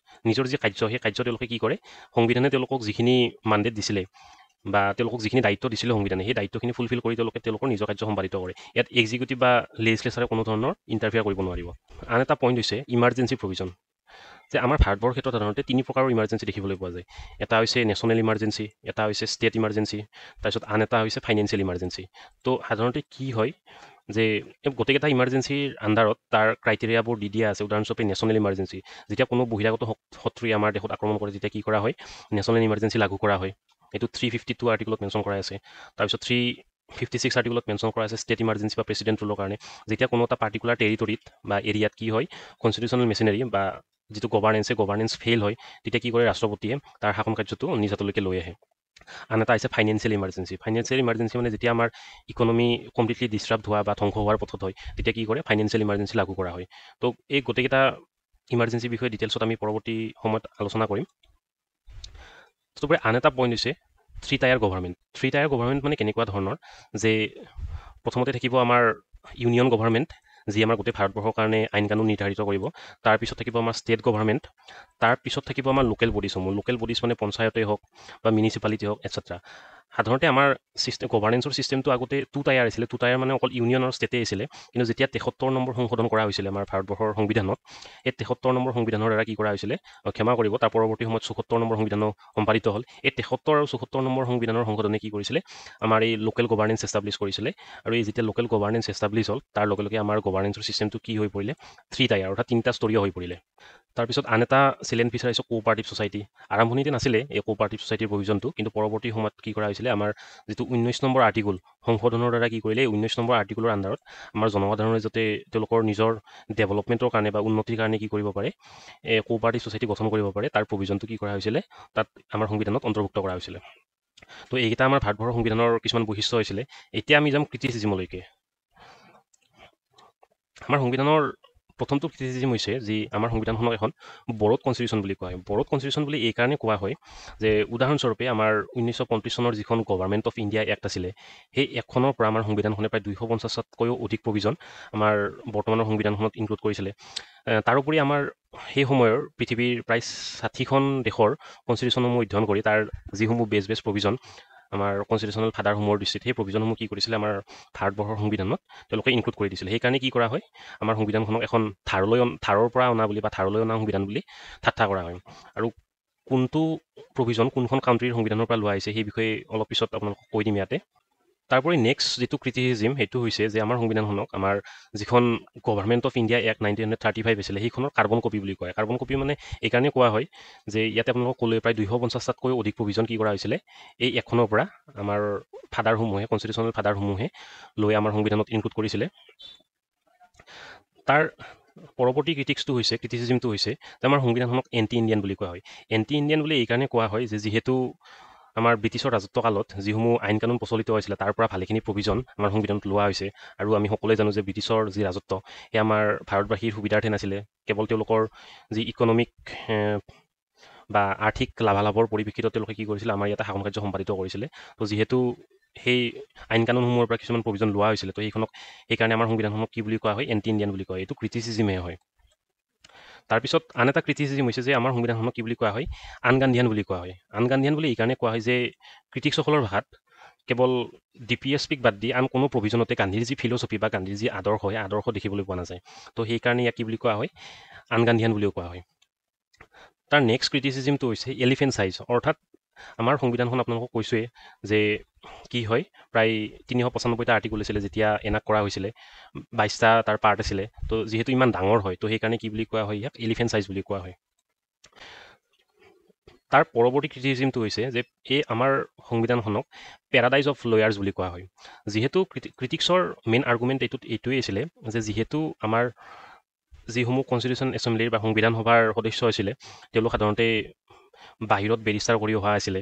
নিজৰ যি কাৰ্য, সেই কাৰ্য তেওঁলোকে কি কৰে, সংবিধানে তেওঁলোকক যিখিনি মানডেট দিছিলে বা তেওঁলোকক যিখিনি দায়িত্ব দিছিলে সংবিধানে, সেই দায়িত্বখিনি ফুলফিল কৰি তেওঁলোকৰ নিজৰ কাৰ্য সম্পাদিত কৰে। ইয়াত এক্সিকিউটিভ বা লেজিছলেচাৰে কোনো ধৰণৰ ইণ্টাৰফেয়াৰ কৰিব নোৱাৰিব। আন এটা পইণ্ট হৈছে ইমাৰ্জেঞ্চি প্ৰভিজন। যে আমাৰ ভাৰতবৰ্ষৰ ক্ষেত্ৰত সাধাৰণতে তিনি প্ৰকাৰৰ ইমাৰ্জেঞ্চি দেখিবলৈ পোৱা যায়। এটা হৈছে নেশ্যনেল ইমাৰ্জেঞ্চি, এটা হৈছে ষ্টেট ইমাৰ্জেঞ্চি, তাৰপিছত আন এটা হৈছে ফাইনেন্সিয়েল ইমাৰ্জেঞ্চি। তো সাধাৰণতে কি হয়, যে গোটেইকেইটা ইমাৰ্জেঞ্চিৰ আণ্ডাৰত তাৰ ক্ৰাইটেৰিয়াবোৰ দি দিয়া আছে। উদাহৰণস্বৰূপে নেশ্যনেল ইমাৰ্জেঞ্চি, যেতিয়া কোনো বহিৰাগত শত্ৰুৱে আমাৰ দেশত আক্ৰমণ কৰে, তেতিয়া কি কৰা হয়, নেশ্যনেল ইমাৰ্জেঞ্চি লাগু কৰা হয়। এইটো 352 আৰ্টিকলত মেনশ্যন কৰা আছে। তাৰপিছত 356 আৰ্টিকলত মেনশ্যন কৰা আছে ষ্টেট ইমাৰ্জেঞ্চি বা প্ৰেচিডেণ্ট ৰুলৰ কাৰণে, যেতিয়া কোনো এটা পাৰ্টিকুলাৰ টেৰিটৰিত বা এৰিয়াত কি হয়, কনষ্টিটিউচনেল মেচিনাৰী বা যিটো গভাৰ্নেন্স ফেইল হয়, তেতিয়া কি কৰে, ৰাষ্ট্ৰপতিয়ে তাৰ শাসন কাৰ্যটো নিজ হাতলৈকে লৈ আহে। আন এটা হৈছে ফাইনেন্সিয়েল ইমাৰ্জেঞ্চি। ফাইনেন্সিয়েল ইমাৰ্জেঞ্চি মানে যেতিয়া আমাৰ ইকনমি কমপ্লিটলি ডিষ্টাৰ্ব হোৱা বা ধ্বংস হোৱাৰ পথত হয়, তেতিয়া কি কৰে, ফাইনেন্সিয়েল ইমাৰ্জেঞ্চি লাগু কৰা হয়। তো এই গোটেইকেইটা ইমাৰ্জেঞ্চিৰ বিষয়ে ডিটেইলছত আমি পৰৱৰ্তী সময়ত আলোচনা কৰিম। তদুপৰি আন এটা পইণ্ট হৈছে 3 টায়াৰ গভাৰ্ণমেণ্ট। 3 টায়াৰ গভাৰ্ণমেণ্ট মানে কেনেকুৱা ধৰণৰ, যে প্ৰথমতে থাকিব আমাৰ ইউনিয়ন গভাৰ্ণমেণ্ট, যি আমাৰ গোটেই ভাৰতবৰ্ষৰ কাৰণে আইন কানুন নিৰ্ধাৰিত কৰিব। তাৰপিছত থাকিব আমাৰ ষ্টেট গভাৰ্ণমেণ্ট, তাৰপিছত থাকিব আমাৰ লোকেল বডিজসমূহ। লোকেল বডিজ মানে পঞ্চায়তেই হওক বা মিউনিচিপালিটি হওক এটচেট্ৰা। সাধাৰণতে আমাৰ গভাৰ্নেন্সৰ ছিষ্টেমটো আগতে 2 টায়াৰ আছিলে। 2 টায়াৰ মানে অকল ইউনিয়ন আৰু ষ্টেটেই আছিলে। কিন্তু যেতিয়া 73 নম্বৰ সংশোধন কৰা হৈছিলে আমাৰ ভাৰতবৰ্ষৰ সংবিধানত, এই 73 নম্বৰ সংবিধানৰ দ্বাৰা কি কৰা হৈছিলে, ক্ষমা কৰিব, তাৰ পৰৱৰ্তী সময়ত 74 নম্বৰ সংবিধানো সম্পাদিত হ'ল। এই 73 আৰু 74 নম্বৰ সংবিধানৰ সংশোধনে কি কৰিছিলে, আমাৰ এই লোকেল গভাৰ্নেন্স এষ্টাব্লিছ কৰিছিলে। আৰু এই যেতিয়া লোকেল গভাৰ্নেন্স এষ্টাব্লিছ হ'ল, তাৰ লগে লগে আমাৰ গভাৰ্নেন্সৰ ছিষ্টেমটো কি হৈ পৰিলে, 3 টায়াৰ, অৰ্থাৎ 3টা স্তৰীয় হৈ পৰিলে। তাৰপিছত আন এটা চেলেঞ্জ ফিচাৰ হৈছে কোঅপাৰেটিভ ছ'চাইটি। আৰম্ভণিতে নাছিলে এই কোঅপাৰেটিভ ছ'চাইটিৰ প্ৰভিজনটো, কিন্তু পৰৱৰ্তী সময়ত কি কৰা হৈছিলে, আমাৰ যিটো 19 নম্বৰ আৰ্টিকল সংশোধনৰ দ্বাৰা কি কৰিলে, 19 নম্বৰ আৰ্টিকলৰ আণ্ডাৰত আমাৰ জনসাধাৰণে যাতে তেওঁলোকৰ নিজৰ ডেভেলপমেণ্টৰ কাৰণে বা উন্নতিৰ কাৰণে কি কৰিব পাৰে, কোঅপাৰেটিভ ছ'চাইটি গঠন কৰিব পাৰে, তাৰ প্ৰভিজনটো কি কৰা হৈছিলে, তাত আমাৰ সংবিধানত অন্তৰ্ভুক্ত কৰা হৈছিলে। তো এইকেইটা আমাৰ ভাৰতবৰ্ষৰ সংবিধানৰ কিছুমান বৈশিষ্ট্য হৈছিলে। এতিয়া আমি যাম ক্ৰিটিচিজিমলৈকে। আমাৰ সংবিধানৰ প্ৰথমটো ক্ৰিটিচিজিম হৈছে যি আমাৰ সংবিধানখনক এখন বড়োত কনষ্টিটিউশ্যন বুলি কোৱা হয়। বড়োত কনষ্টিটিউশ্যন বুলি এইকাৰণে কোৱা হয় যে উদাহৰণস্বৰূপে আমাৰ 1935 চনৰ যিখন গভৰ্ণমেণ্ট অফ ইণ্ডিয়া এক্ট আছিলে, সেই এক্টখনৰ পৰা আমাৰ সংবিধানখনে প্ৰায় 250টাতকৈও অধিক প্ৰভিজন আমাৰ বৰ্তমানৰ সংবিধানখনত ইনক্লুড কৰিছিলে। তাৰোপৰি আমাৰ সেই সময়ৰ পৃথিৱীৰ প্ৰায় 60খন দেশৰ কনষ্টিটিউশ্যনসমূহ অধ্যয়ন কৰি তাৰ যিসমূহ বেছ প্ৰভিজন আমাৰ কনষ্টিটিউশ্যনেল ফাডাৰসমূহৰ দৃষ্টিত সেই প্ৰভিজনসমূহ কি কৰিছিলে আমাৰ ভাৰতবৰ্ষৰ সংবিধানত তেওঁলোকে ইনক্লুড কৰি দিছিলে। সেইকাৰণে কি কৰা হয়, আমাৰ সংবিধানখনক এখন থাৰৰ পৰা অনা বুলি বা থাৰলৈ অনা সংবিধান বুলি ঠাট্টা কৰা হয়। আৰু কোনটো প্ৰভিজন কোনখন কাউণ্ট্ৰিৰ সংবিধানৰ পৰা লোৱা হৈছে সেই বিষয়ে অলপ পিছত আপোনালোকক কৈ দিম ইয়াতে। তাৰোপৰি নেক্সট যিটো ক্ৰিটিচিজিম সেইটো হৈছে যে আমাৰ সংবিধানখনক আমাৰ যিখন গভৰ্ণমেণ্ট অফ ইণ্ডিয়া এক্ট 1935 আছিলে সেইখনৰ কাৰ্বন কপি বুলি কয়। কাৰ্বন কপি মানে এইকাৰণে কোৱা হয় যে ইয়াতে আপোনালোকক ক'লে প্ৰায় 250টাতকৈও অধিক প্ৰভিজন কি কৰা হৈছিলে এই এক্টখনৰ পৰা আমাৰ ফাডাৰসমূহে কনষ্টিটিউশ্যনেল ফাডাৰসমূহে লৈ আমাৰ সংবিধানত ইনক্লুড কৰিছিলে। তাৰ পৰৱৰ্তী ক্ৰিটিচিজিমটো হৈছে যে আমাৰ সংবিধানখনক এণ্টি ইণ্ডিয়ান বুলি কোৱা হয়। এণ্টি ইণ্ডিয়ান বুলি এইকাৰণে কোৱা হয় যে যিহেতু আমাৰ ব্ৰিটিছৰ ৰাজত্ব কালত যিসমূহ আইন কানুন প্ৰচলিত হৈছিলে তাৰ পৰা ভালেখিনি প্ৰভিজন আমাৰ সংবিধানত লোৱা হৈছে। আৰু আমি সকলোৱে জানো যে ব্ৰিটিছৰ যি ৰাজত্ব সেয়া আমাৰ ভাৰতবাসীৰ সুবিধাৰ্থে নাছিলে, কেৱল তেওঁলোকৰ যি ইকনমিক বা আৰ্থিক লাভালাভৰ পৰিপ্ৰেক্ষিতত তেওঁলোকে কি কৰিছিলে আমাৰ ইয়াতে শাসন কাৰ্য সম্পাদিত কৰিছিলে। তো যিহেতু সেই আইন কানুনসমূহৰ পৰা কিছুমান প্ৰভিজন লোৱা হৈছিলে, তো সেইকাৰণে আমাৰ সংবিধানখনক কি বুলি কোৱা হয়, এণ্টি ইণ্ডিয়ান বুলি কয়। এইটো ক্ৰিটিচিজিমে হয়। তাৰপিছত আন এটা ক্ৰিটিচিজিম হৈছে যে আমাৰ সংবিধানখনক কি বুলি কোৱা হয়, আনগান্ধিয়ান বুলি কোৱা হয়। আনগান্ধিয়ান বুলি এইকাৰণে কোৱা হয় যে ক্ৰিটিকসকলৰ ভাষাত কেৱল DPSPক বাদ দি আন কোনো প্ৰভিজনতে গান্ধীৰ যি ফিলচফি বা গান্ধীৰ যি আদৰ্শ সেই আদৰ্শ দেখিবলৈ পোৱা নাযায়। তো সেইকাৰণে ইয়াক কি বুলি কোৱা হয়, আনগান্ধিয়ান বুলিও কোৱা হয়। তাৰ নেক্সট ক্ৰিটিচিজিমটো হৈছে এলিফেণ্ট চাইজ, অৰ্থাৎ আমাৰ সংবিধানখন আপোনালোকক কৈছোঁৱেই যে কি হয় প্ৰায় 395টা আৰ্টিকল আছিলে যেতিয়া এনাক্ট কৰা হৈছিলে, 22টা তাৰ পাৰ্ট আছিলে। তো যিহেতু ইমান ডাঙৰ হয় তো সেইকাৰণে কি বুলি কোৱা হয় ইয়াক এলিফেণ্ট চাইজ বুলি কোৱা হয়। তাৰ পৰৱৰ্তী ক্ৰিটিচিজিমটো হৈছে যে এই আমাৰ সংবিধানখনক পেৰাডাইজ অফ লয়াৰ্ছ বুলি কোৱা হয়। যিহেতু ক্ৰিটিক্সৰ মেইন আৰ্গুমেণ্ট এইটোৱেই আছিলে যে যিহেতু আমাৰ যিসমূহ কনষ্টিটিউশ্যন এছেম্বলিৰ বা সংবিধান সভাৰ সদস্য আছিলে তেওঁলোক সাধাৰণতে বাহিৰত বেৰিষ্টাৰ কৰি অহা আছিলে।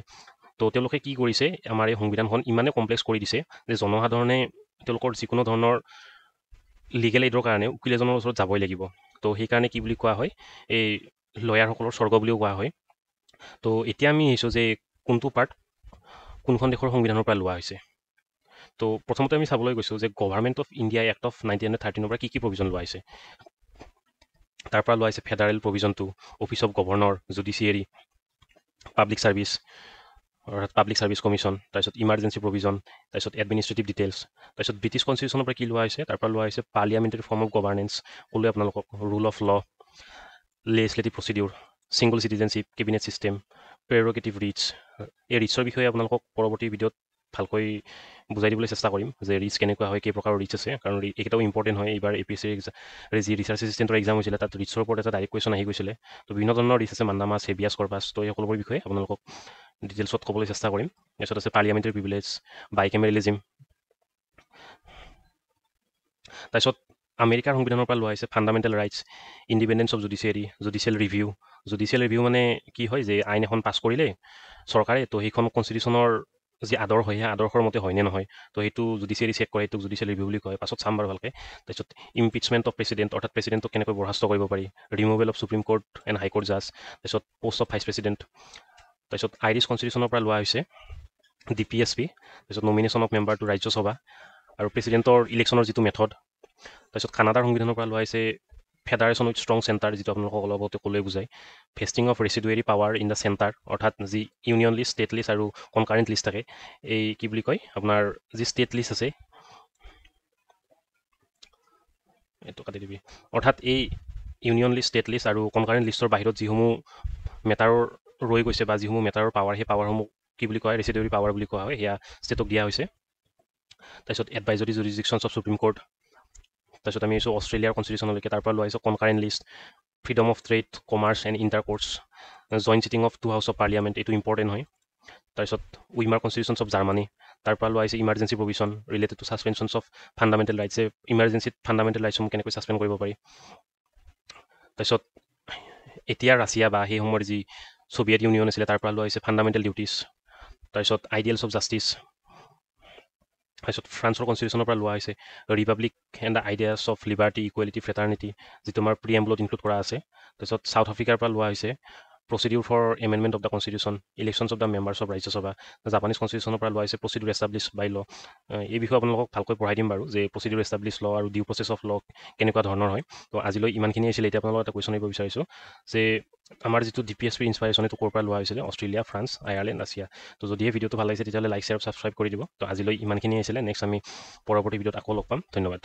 তো তেওঁলোকে কি কৰিছে আমাৰ এই সংবিধানখন ইমানেই কমপ্লেক্স কৰি দিছে যে জনসাধাৰণে তেওঁলোকৰ যিকোনো ধৰণৰ লিগেল এইডৰ কাৰণে উকিল এজনৰ ওচৰত যাবই লাগিব। তো সেইকাৰণে কি বুলি কোৱা হয়, এই লয়াৰসকলৰ স্বৰ্গ বুলিও কোৱা হয়। তো এতিয়া আমি আহিছোঁ যে কোনটো পাৰ্ট কোনখন দেশৰ সংবিধানৰ পৰা লোৱা হৈছে। তো প্ৰথমতে আমি চাবলৈ গৈছোঁ যে government of India act of 1913 পৰা কি প্ৰভিজন লোৱা হৈছে। তাৰ পৰা লোৱা হৈছে ফেডাৰেল প্ৰভিজনটো, office of governor, judiciary, public service commission, তাৰপিছত ইমাৰ্জেঞ্চি প্ৰভিজন, তাৰপিছত এডমিনিষ্ট্ৰেটিভ ডিটেইলছ। তাৰপিছত ব্ৰিটিছ কনষ্টিটিউশ্যনৰ পৰা কি লোৱা হৈছে, তাৰ পৰা লোৱা হৈছে পাৰ্লিয়ামেণ্টাৰী ফৰ্ম অফ গভাৰ্নেন্স, ক'লোৱে আপোনালোকক, rule of law, legislative procedure, single citizenship, cabinet system, prerogative writs. এই ৰিটছৰ বিষয়ে আপোনালোকক পৰৱৰ্তী ভিডিঅ'ত ভালকৈ বুজাই দিবলৈ চেষ্টা কৰিম যে ৰিটছ কেনেকুৱা হয়, কেই প্ৰকাৰৰ ৰিটছ আছে, কাৰণ এইকেইটাও ইম্পৰ্টেণ্ট হয়। এইবাৰ APSC যি ৰিচাৰ্চ এছিষ্টেণ্টৰ এক্সাম হৈছিলে তাত ৰিটছৰ ওপৰত এটা ডাইৰেক্ট কুৱেশ্যন আহি গৈছিলে। তো বিভিন্ন ধৰণৰ ৰিটছ আছে, মান্দামাছ, হেবিয়াছ কৰ্পাছ। তো এই সকলোবোৰ বিষয়ে আপোনালোকক ডিটেইলছত ক'বলৈ চেষ্টা কৰিম। তাৰপিছত আছে পাৰ্লিয়ামেণ্টাৰী প্ৰিভিলেজ, বাইকেমেৰেলিজিম। তাৰপিছত আমেৰিকাৰ সংবিধানৰ পৰা লোৱা হৈছে fundamental rights, independence of judiciary, judicial review. Judicial review মানে কি হয় যে আইন এখন পাছ কৰিলে চৰকাৰে, তো সেইখন কনষ্টিটিউশ্যনৰ যি আদৰ্শ সেই আদৰ্শৰ মতে হয়নে নহয়, তো সেইটো জুডিচিয়েৰী চেক কৰে, সেইটোক জুডিচিয়েল ৰিভিউ বুলি কয়। পাছত চাম বাৰু ভালকৈ। তাৰপিছত ইম্পিচমেণ্ট অফ প্ৰেচিডেণ্ট, অৰ্থাৎ প্ৰেচিডেণ্টক কেনেকৈ বৰ্খাস্ত কৰিব পাৰি, removal of supreme court and high court জাজ, তাৰপিছত পোষ্ট অফ ভাইচ প্ৰেচিডেণ্ট। তাৰপিছত আইৰিছ কনষ্টিটিউশ্যনৰ পৰা লোৱা হৈছে DPSP, তাৰপিছত nomination of member to Rajya Sabha আৰু প্ৰেচিডেণ্টৰ ইলেকশ্যনৰ যিটো মেথড। তাৰপিছত কানাডাৰ সংবিধানৰ পৰা লোৱা হৈছে ফেডাৰেশ্যন উইথ ষ্ট্ৰং চেণ্টাৰ, যিটো আপোনালোকক অলপ আগতে ক'লৈ বুজায়, vesting of residuary power in the centre, অৰ্থাৎ যি ইউনিয়ন লিষ্ট, ষ্টেট লিষ্ট আৰু কনকাৰেণ্ট লিষ্ট থাকে, এই কি বুলি কয় আপোনাৰ যি ষ্টেট লিষ্ট আছে, এইটো কাটি দিবি, অৰ্থাৎ এই ইউনিয়ন লিষ্ট, ষ্টেট লিষ্ট আৰু কনকাৰেণ্ট লিষ্টৰ বাহিৰত যিসমূহ মেটাৰৰ ৰৈ গৈছে বা যিসমূহ মেটাৰৰ পাৱাৰ, সেই পাৱাৰসমূহ কি বুলি কয়, ৰেচিডুৱেৰী পাৱাৰ বুলি কোৱা হয়, সেয়া ষ্টেটক দিয়া হৈছে। তাৰপিছত advisory jurisdictions of supreme court. তাৰপিছত আমি আহিছোঁ অষ্ট্ৰেলিয়াৰ কনষ্টিটিউশ্যনলৈকে, তাৰ পৰা লোৱা হৈছে concurrent list, freedom of trade, commerce and intercourse, joint sitting of 2 house of parliament, এইটো ইম্পৰ্টেণ্ট হয়। তাৰপিছত উইমাৰ কনষ্টিটিউশ্যনছ অফ জাৰ্মানী, তাৰ পৰা লোৱা হৈছে emergency provision related to suspensions of fundamental rights, ইমাৰ্জেঞ্চিত ফাণ্ডামেণ্টেল ৰাইটছসমূহ কেনেকৈ ছাছপেণ্ড কৰিব পাৰি। তাৰপিছত এতিয়া ৰাছিয়া বা সেই সময়ৰ যি ছোভিয়েট ইউনিয়ন আছিলে তাৰ পৰা লোৱা হৈছে ফাণ্ডামেণ্টেল ডিউটিছ। তাৰপিছত আইডিয়েলছ অফ জাষ্টিছ, তাৰপিছত ফ্ৰান্সৰ কনষ্টিটিউশ্যনৰ পৰা লোৱা হৈছে republic and the ideas of liberty equality fraternity, যিটো আমাৰ প্ৰিএম্বলত ইনক্লুড কৰা আছে। তাৰপিছত চাউথ আফ্ৰিকাৰ পৰা লোৱা হৈছে procedure for amendment of the constitution, elections of the members of Rajya Sabha. Japanese কনষ্টিটিউশ্যনৰ পৰা লোৱা হৈছে প্ৰচিডিউৰ এষ্টাব্লিছ বাই ল। এই বিষয়ে আপোনালোকক ভালকৈ পঢ়াই দিম বাৰু, যে প্ৰচিডিউৰ এষ্টাব্লিছ ল আৰু ডিউ প্ৰচেছ অফ ল কেনেকুৱা ধৰণৰ হয়। তো আজিলৈ ইমানখিনি আছিলে। এতিয়া আপোনালোকক এটা কুৱেশ্যন দিব বিচাৰিছোঁ যে আমাৰ যিটো DPSP ইনস্পাইৰেশ্যন এইটো ক'ৰ পৰা লোৱা হৈছিলে, অষ্ট্ৰেলিয়া, ফ্ৰান্স, আয়াৰলেণ্ড, ৰাছিয়া। তো যদিহে ভিডিঅ'টো ভাল লাগিছে তেতিয়াহ'লে লাইক, শ্বেয়াৰ, ছাবস্ক্ৰাইব কৰি দিব। তো আজিলৈ ইমানখিনি আছিলে। নেক্সট আমি পৰৱৰ্তী ভিডিঅ'ত আকৌ লগ পাম। ধন্যবাদ।